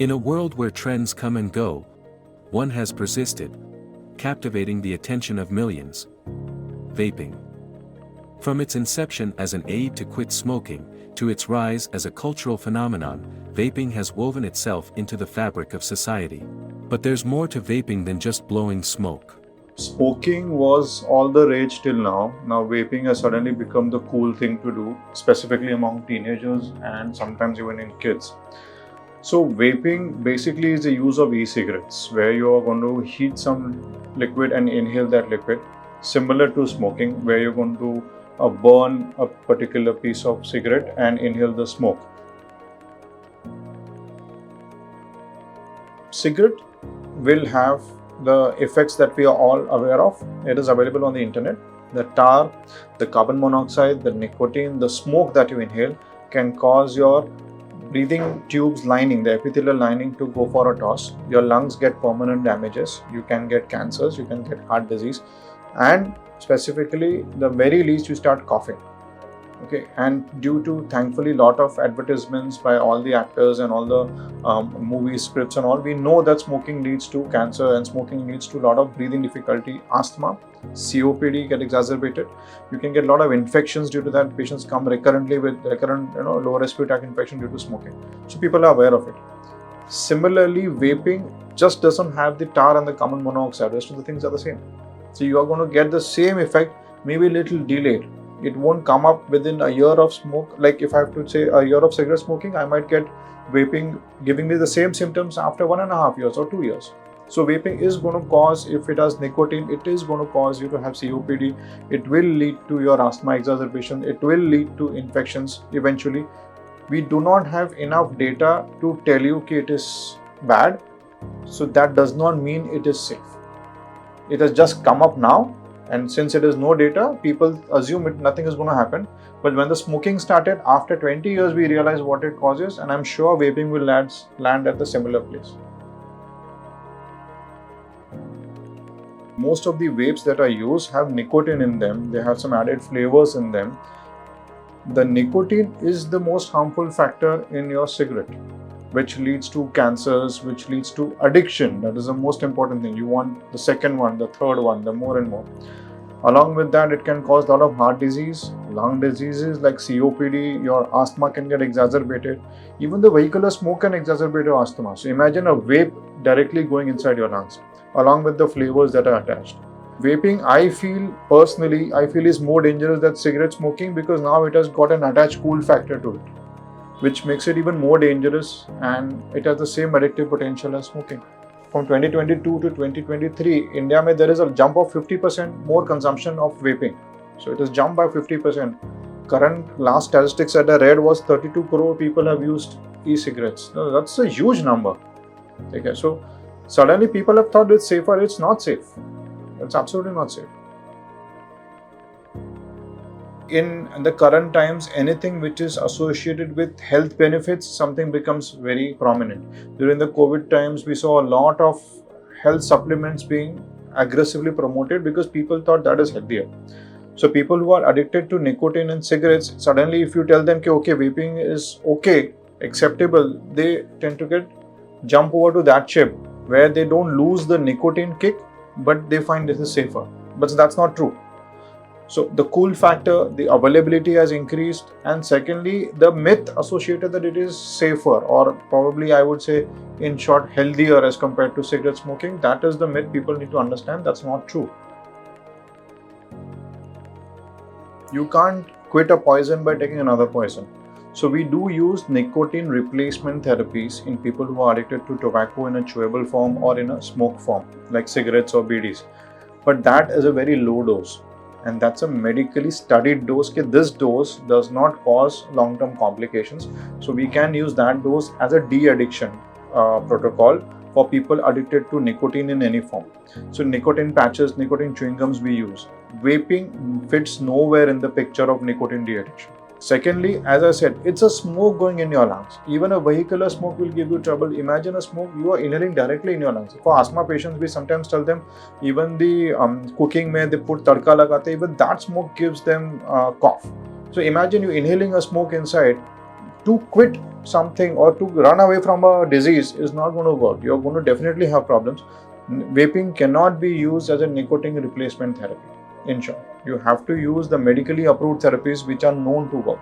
In a world where trends come and go, one has persisted, captivating the attention of millions. Vaping. From its inception as an aid to quit smoking, to its rise as a cultural phenomenon, vaping has woven itself into the fabric of society. But there's more to vaping than just blowing smoke. Smoking was all the rage till now. Now vaping has suddenly become the cool thing to do, specifically among teenagers and sometimes even in kids. So vaping basically is the use of e-cigarettes, where you are going to heat some liquid and inhale that liquid, similar to smoking, where you're going to burn a particular piece of cigarette and inhale the smoke. Cigarette will have the effects that we are all aware of. It is available on the internet. The tar, the carbon monoxide, the nicotine, the smoke that you inhale can cause your breathing tubes lining, the epithelial lining, to go for a toss. Your lungs get permanent damages. You can get cancers, you can get heart disease, and specifically, the very least, you start coughing. Okay, and due to thankfully lot of advertisements by all the actors and all the movie scripts and all, we know that smoking leads to cancer and smoking leads to a lot of breathing difficulty, asthma, COPD get exacerbated. You can get a lot of infections due to that. Patients come recurrently with recurrent lower respiratory tract infection due to smoking. So people are aware of it. Similarly, vaping just doesn't have the tar and the carbon monoxide. Rest of the things are the same. So you are going to get the same effect, maybe a little delayed. It won't come up within a year of smoke. Like if I have to say a year of cigarette smoking, I might get vaping giving me the same symptoms after 1.5 years or 2 years. So vaping is going to cause, if it has nicotine, it is going to cause you to have COPD. It will lead to your asthma exacerbation. It will lead to infections eventually. We do not have enough data to tell you that it is bad. So that does not mean it is safe. It has just come up now. And since it is no data, people assume nothing is going to happen. But when the smoking started, after 20 years, we realized what it causes, and I'm sure vaping will land at the similar place. Most of the vapes that I use have nicotine in them. They have some added flavors in them. The nicotine is the most harmful factor in your cigarette, which leads to cancers, which leads to addiction. That is the most important thing. You want the second one, the third one, the more and more. Along with that, it can cause a lot of heart disease, lung diseases like COPD, your asthma can get exacerbated. Even the vehicular smoke can exacerbate your asthma. So imagine a vape directly going inside your lungs, along with the flavors that are attached. Vaping, I feel is more dangerous than cigarette smoking because now it has got an attached cool factor to it, which makes it even more dangerous, and it has the same addictive potential as smoking. From 2022 to 2023, India there is a jump of 50% more consumption of vaping. So it has jumped by 50%. Current last statistics that I read was 32 crore people have used e-cigarettes. Now, that's a huge number. Okay, so suddenly people have thought it's safer. It's not safe. It's absolutely not safe. In the current times, anything which is associated with health benefits, something becomes very prominent. During the COVID times, we saw a lot of health supplements being aggressively promoted because people thought that is healthier. So people who are addicted to nicotine and cigarettes, suddenly if you tell them, okay, vaping is okay, acceptable, they tend to jump over to that ship where they don't lose the nicotine kick, but they find this is safer. But that's not true. So the cool factor, the availability has increased, and secondly, the myth associated that it is safer, or probably I would say in short healthier as compared to cigarette smoking. That is the myth people need to understand. That's not true. You can't quit a poison by taking another poison. So we do use nicotine replacement therapies in people who are addicted to tobacco in a chewable form or in a smoke form, like cigarettes or BDs. But that is a very low dose. And that's a medically studied dose. This dose does not cause long-term complications. So we can use that dose as a de-addiction protocol for people addicted to nicotine in any form. So nicotine patches, nicotine chewing gums we use. Vaping fits nowhere in the picture of nicotine de-addiction. Secondly, as I said, it's a smoke going in your lungs. Even a vehicular smoke will give you trouble. Imagine a smoke you are inhaling directly in your lungs. For asthma patients, we sometimes tell them, even the cooking mein they put tadka lagate, even that smoke gives them cough. So imagine you inhaling a smoke inside to quit something or to run away from a disease is not going to work. You're going to definitely have problems. Vaping cannot be used as a nicotine replacement therapy. In short, you have to use the medically approved therapies which are known to work.